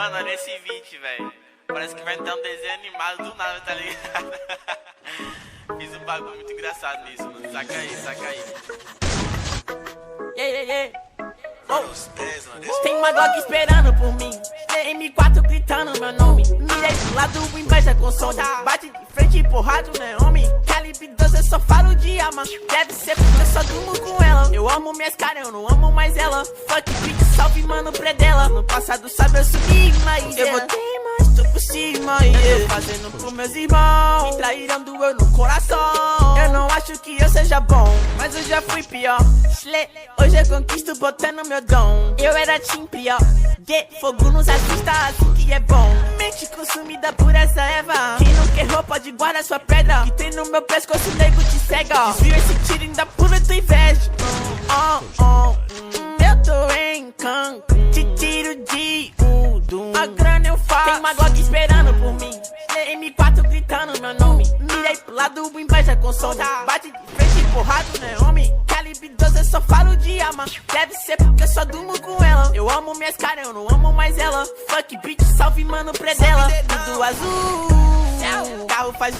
Mano, olha esse vídeo, velho. Parece que vai dar um desenho animado do nada, tá ligado? Fiz um bagulho muito engraçado nisso, mano. Saca aí, saca aí. Tem uma Glock esperando por mim, M4 gritando meu nome. Mirei do lado, inveja com som. Bate de frente, porrado, né, homem? Calibre 12, eu só falo de alma. Deve ser porque eu só durmo com ela. Eu amo minhas caras, eu não amo mais ela. Fuck bitch, salve mano, predela. No passado sabe eu sumi, mas eu voltei, mas tô por cima, eu tô fazendo pros meus irmãos. Me traíram, doeu no coração. Eu não acho que eu seja bom, mas eu já fui pior. Hoje eu conquisto botando meu dom. Eu era team pior. Fogo nos assusta, assim que é bom. Mente consumida por essa erva. Quem não errou pode guardar sua pedra. Que tem no meu pescoço, nego te cega. Desvio esse tiro ainda pura tua inveja. Eu tô em Cancún. Te tiro de Udum. A grana eu faço. Tem uma Glock esperando por mim. M4 gritando meu nome. Mirei pro lado, inveja com som. Bate de frente, porrado, né, homem? Calibre 12, eu só falo de alma. Deve ser porque eu só durmo com ela. Eu amo minhas caras, eu não amo mais ela. Fuck bitch, salve mano, predela. Tudo azul, carro faz